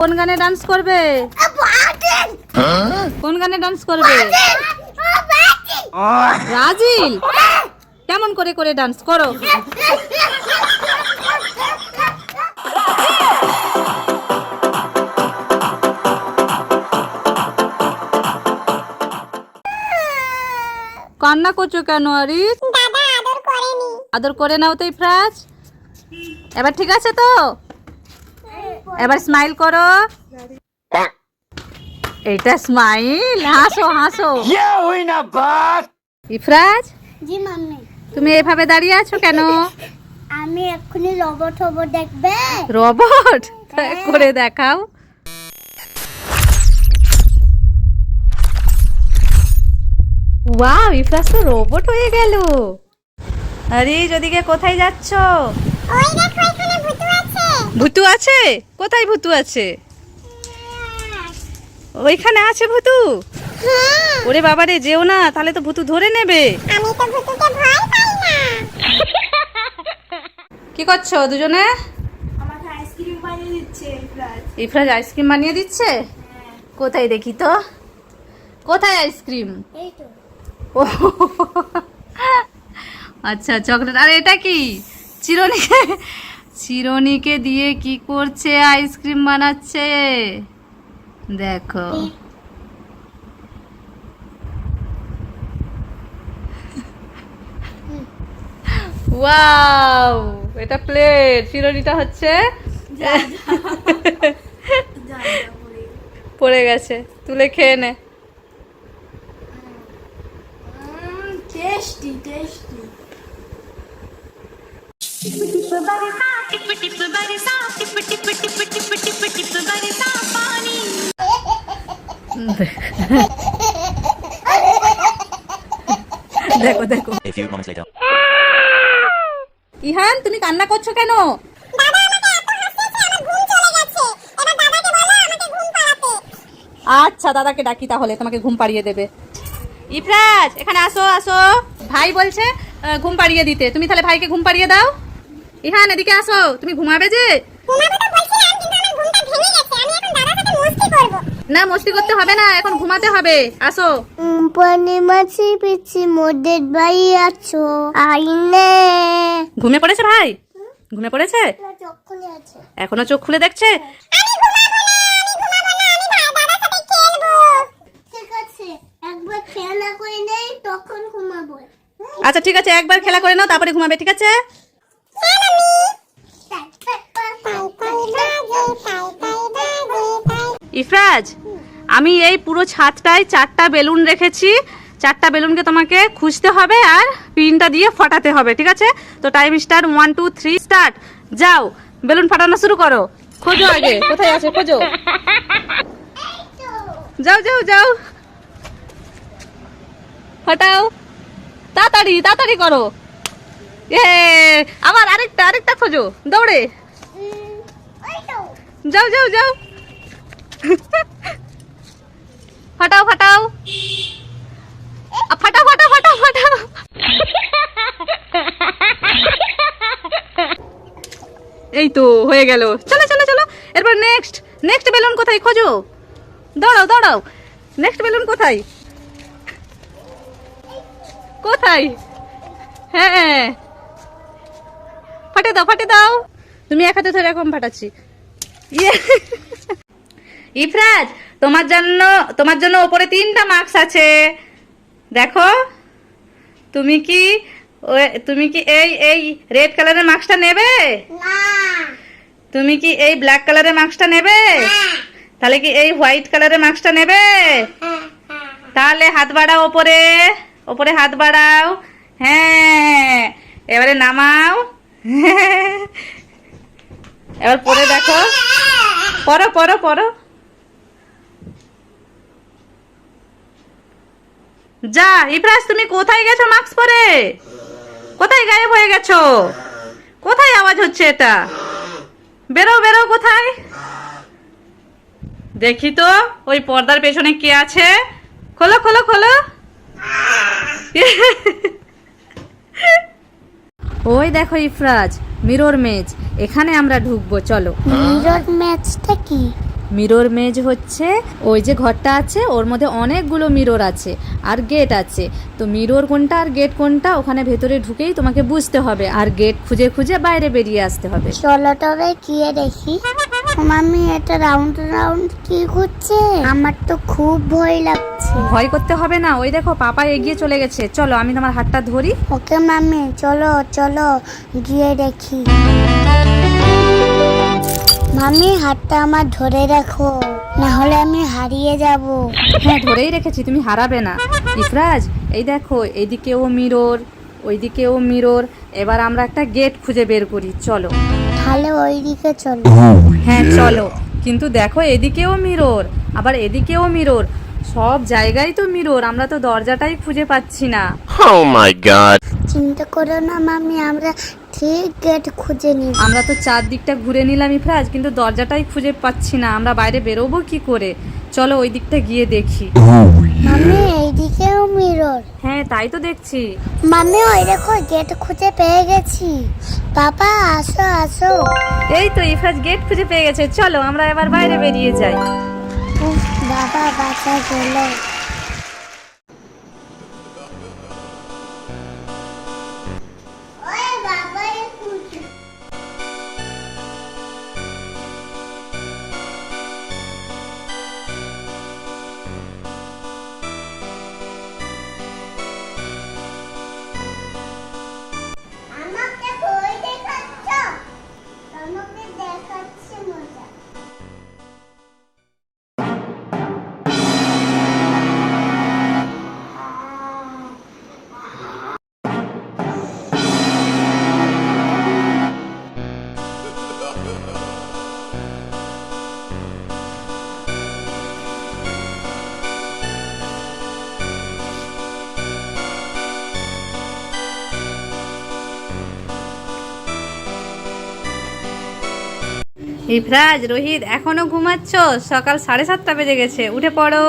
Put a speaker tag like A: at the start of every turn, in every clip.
A: কোন গানে ডান্স করবে? কোন গানে ডান্স করবে? ব্রাজিল। কেমন করে করে ডান্স করো? কান্না করছো কেন আরিস?
B: দাদা আদর করেনি।
A: আদর করে নাও তো ইফরাজ। এবার ঠিক আছে তো? এবার স্মাইল করো। এইটা স্মাইল। হাসো হাসো। ইফরাজ,
B: জি মাম্মি।
A: তুমি এভাবে দাঁড়িয়ে আছো কেন?
B: আমি এক্ষুনি রোবট হব, দেখবে?
A: রোবট করে দেখাও। ওয়াও, ইফরাজ তো রোবট হয়ে গেল। আরে ওদিকে কোথায় যাচ্ছ?
B: ওই দেখো এখানে ভূতু আছে।
A: ভূতু আছে? কোথায় ভূতু আছে? ওইখানে আছে ভূতু?
B: হ্যাঁ,
A: ওরে বাবারে, যেও না, তাহলে তো ভূতু ধরে নেবে।
B: আমি তো ভূতুকে ভয় পাই না।
A: কি করছো দুজনে?
C: আমাকে আইসক্রিম বানিয়ে দিচ্ছে ইফরাজ।
A: ইফরাজ আইসক্রিম বানিয়ে দিচ্ছে? কোথায় দেখি তো, কোথায় আইসক্রিম?
B: এই তো।
A: ও আচ্ছা, চকলেট। আর এটা কি? চিরনিকে চিরনিকে দিয়ে কি করছে? আইসক্রিম বানাচ্ছে, দেখো। ওয়াও, এটা প্লেট, চিরনিটা হচ্ছে পড়ে গেছে, তুলে খেয়ে নে।
C: Tasty tasty.
A: দেখো দেখো।
D: A few moments later.
A: Ihan, তুমি কান্না করছো কেন?
B: দাদা আমাকে এত হাসিয়েছে, আমার ঘুম চলে গেছে। এবার দাদাকে বলো আমাকে ঘুম পাড়াতে।
A: আচ্ছা, দাদাকে ডাকি, তাহলে তোমাকে ঘুম পাড়িয়ে দেবে। ইফরাজ, এখানে আসো আসো। ভাই বলছে ঘুম পাড়িয়ে দিতে, তুমি তাহলে ভাইকে ঘুম পাড়িয়ে দাও। ইহান, এদিকে আসো, তুমি ঘুমাবে যে?
B: ঘুমাবো তো বলছিলাম, কিন্তু আমার ঘুমটা ভেঙে গেছে। আমি এখন দাদার সাথে মস্তি করব।
A: না, মস্তি করতে হবে না, এখন ঘুমাতে হবে। আসো।
B: পানি মাছি পিছি মোদের ভাই আছো আইনে।
A: ঘুমে পড়েছে ভাই? ঘুমে পড়েছে?
B: চোখ খুলে আছে।
A: এখনো চোখ খুলে দেখছে?
B: আমি ঘুমাবো না, আমি ঘুমাবো না, আমি দাদার সাথে খেলবো। ঠিক আছে, একবার খেলা করে নেই, তখন ঘুমাবো।
A: আচ্ছা ঠিক আছে, একবার খেলা করে নাও, তারপরে ঘুমাবে, ঠিক আছে? ইফরাজ, আমি এই পুরো ছাদটায় 4টা বেলুন রেখেছি। 4টা বেলুনকে তোমাকে খুঁজতে হবে আর পিনটা দিয়ে ফাটাতে হবে, ঠিক আছে? তো টাইম স্টার্ট, 1 2 3 স্টার্ট। যাও, বেলুন ফাটানো শুরু করো। খোঁজো আগে, কোথায় আছে খোঁজো। যাও যাও যাও, ফাটাও, তাড়াতাড়ি তাড়াতাড়ি করো। এ আবার আরেকটা আরেকটা খোঁজো, দৌড়ে যাও যাও যাও। ফাটাও ফাটাও, ফাটাও ফাটাও ফাটাও ফাটাও। এই তো হয়ে গেল। চলো চলো চলো, এরপর নেক্সট নেক্সট বেলুন কোথায় খোঁজো, দৌড়াও দৌড়াও। নেক্সট বেলুন কোথায়? কোথায়? হ্যাঁ, ফাটে দাও ফাটে দাও। তুমি এক হাতে ধরে এরকম ফাটাচ্ছি। ইয়ে। ইফরাজ, তোমার জন্য উপরে 3টা মার্কস আছে, দেখো। তুমি কি এই এই রেড কালারের মার্কসটা নেবে?
B: না।
A: তুমি কি এই ব্ল্যাক কালারের মার্কসটা নেবে? তাহলে কি এই হোয়াইট কালারের মার্কসটা নেবে? তাহলে হাত বাড়াও, ওপরে ওপরে হাত বাড়াও। হ্যাঁ, এবারে নামাও। এবার পরে দেখো, পড়ো পড়ো পড়ো। যা ইফরাজ, তুমি কোথায় গেছো মাস্ক পরে? কোথায় গায়েব হয়ে গেছো? কোথায় আওয়াজ হচ্ছে এটা? বেরো বেরো, কোথায়? দেখি তো ওই পর্দার পেছনে কে আছে। খোলো খোলো খোলো। ওই দেখো ইফরাজ, মিরর মেজ, এখানে আমরা ঢুকবো, চলো।
B: মিরর ম্যাচটা কি?
A: মিরর মেজ হচ্ছে ওই যে ঘরটা আছে ওর মধ্যে অনেকগুলো মিরর আছে আর গেট আছে। তো মিরর কোনটা আর গেট কোনটা ওখানে ভেতরে ঢুকেই তোমাকে বুঝতে হবে, আর গেট খুঁজে খুঁজে বাইরে বেরিয়ে আসতে হবে।
B: চলো তবে গিয়ে দেখি। মাম্মি এটা রাউন্ড রাউন্ড কি ঘুরছে? আমার তো খুব ভয় লাগছে।
A: ভয় করতে হবে না, ওই দেখো পাপা এগিয়ে চলে গেছে। চলো আমি তোমার হাতটা ধরি।
B: ওকে মাম্মি চলো চলো গিয়ে দেখি। মাম্মি হাতটা আমার ধরে রাখো, না হলে আমি হারিয়ে যাব।
A: হ্যাঁ ধরেই রেখেছি, তুমি হারাবে না। ইফরাজ এই দেখো এইদিকেও মিরর ওইদিকেও মিরর, এবার আমরা একটা গেট খুঁজে বের করি। চলো
B: তাহলে ওইদিকে চলো।
A: হ্যাঁ চলো, কিন্তু দেখো এদিকেও মিরর আবার এদিকেও মিরর, সব জায়গায় তো মিরর, আমরা তো দরজাটাই খুঁজে পাচ্ছি না।
D: Oh my god.
B: চিন্তা করো না মাম্মি, আমরা ঠিক গেট খুঁজে নিব।
A: আমরা তো চারদিকটা ঘুরে নিলাম ইফরাজ, কিন্তু দরজাটাই খুঁজে পাচ্ছি না, আমরা বাইরে বেরোবো কি করে? চলো ওই দিকটা গিয়ে দেখি।
B: মাম্মি এইদিকেও মিরর।
A: হ্যাঁ তাই তো দেখছি।
B: মাম্মি ওই দেখো গেট খুঁজে পেয়ে গেছি। পাপা আসো আসো।
A: এই তো ইফরাজ গেট খুঁজে পেয়ে গেছে, চলো আমরা এবার বাইরে বেরিয়ে যাই।
B: উফ, বাবা বাঁচা গেল। আমাকে বই দেখাচ্ছ? আমাকে দেখাচ্ছি মজা।
A: ইফরাজ রোহিত এখনো ঘুমাচ্ছ? সকাল 7:30 বেজে গেছে, উঠে পড়ো।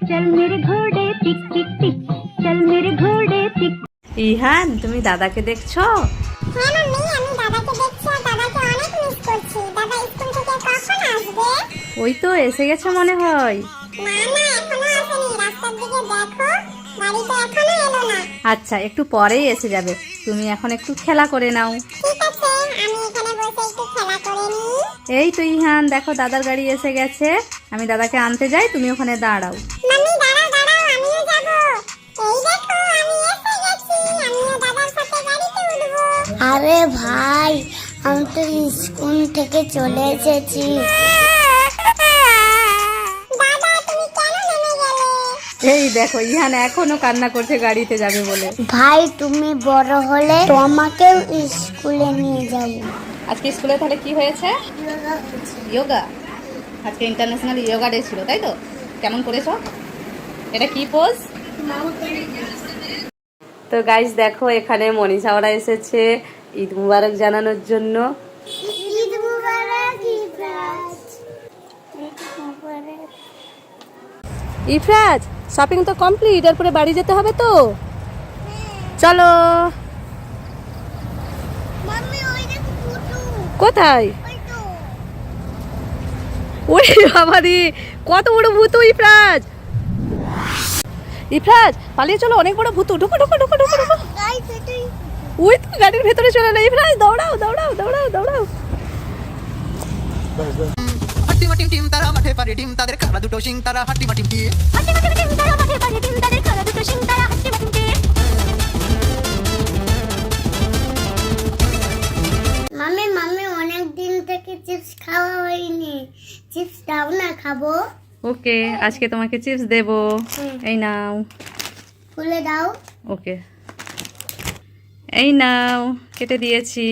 B: চল মেরে ঘোড়ে টিক টিক টিক, চল মেরে ঘোড়ে টিক।
A: ইহান তুমি দাদাকে দেখছো?
B: হ্যাঁ মাম্মি, আমি দাদাকে দেখছি আর দাদাকে অনেক মিস করছি। দাদা স্কুল থেকে কখন আসবে?
A: ওই তো এসে গেছে মনে হয়।
B: না না, এখনো আসেনি। রাস্তার দিকে দেখো, গাড়িতে এখনো এলো না।
A: আচ্ছা একটু পরেই এসে যাবে, তুমি এখন একটু খেলা করে নাও।
B: ঠিক আছে, আমি এখানে বসে একটু খেলা করে নিই।
A: এই তো ইহান দেখো দাদার গাড়ি এসে গেছে, আমি দাদাকে আনতে যাই, তুমি ওখানে দাঁড়াও।
B: মাম্মি দাঁড়াও দাঁড়াও, আমিও যাব। এই দেখো আমি এসে গেছি, আমিও দাদার সাথে গাড়িতে উঠবো। আরে ভাই, আমি তো স্কুল থেকে চলে এসেছি। দাদা তুমি কেন নেমে গেলে?
A: এই দেখো ইহান এখনো কান্না করছে গাড়িতে যাবে বলে।
B: ভাই তুমি বড় হলে তোমাকেও স্কুলে নিয়ে যাব।
A: আজকে স্কুলে তাহলে কি হয়েছে? যোগা। আজকে ইন্টারন্যাশনাল যোগা ডে ছিল, তাই তো? কেমন করেছো? এটা কি পোজ? তো গাইস দেখো এখানে মনীষা ওরা এসেছে ঈদ মুবারক জানানোর জন্য।
B: ঈদ মুবারক ইফরাজ। ঈদ মুবারক।
A: ইফরাজ শপিং তো কমপ্লিট, এরপরে বাড়ি যেতে হবে তো, চলো।
B: মাম্মি ওই দেখো ফুটু।
A: কোথায়?
B: ওই তো।
A: ওরে বাবারে কত বড় ভূত! ইফরাজ ইফরাজ পালিয়ে চলো, অনেক বড় ভূত। ঢুকো ঢুকো ঢুকো ঢুকো ঢুকো।
B: গাইস এটাই।
A: ওই তো গাড়ির ভেতরে চলে না। ইফরাজ দৌড়াও দৌড়াও দৌড়াও দৌড়াও।
E: হাট্টি মাটিম টিম তারা মাঠে পারে ডিম তাদের খাড়া দুটো শিং তারা হাট্টি মাটিম দিয়ে
B: হাঁটি হাঁটি টিম তারা মাঠে পারে টিম তাদের খালা দুটো সিং তারা হাঁটি হাঁটি টিম। মাম্মি মাম্মি অনেক দিন থেকে চিপস খাওয়া হয়নি, চিপস দাও না খাবো।
A: ওকে আজকে তোমাকে চিপস দেবো, এই নাও।
B: খুলে দাও।
A: ওকে এই নাও, কেটে দিয়েছি।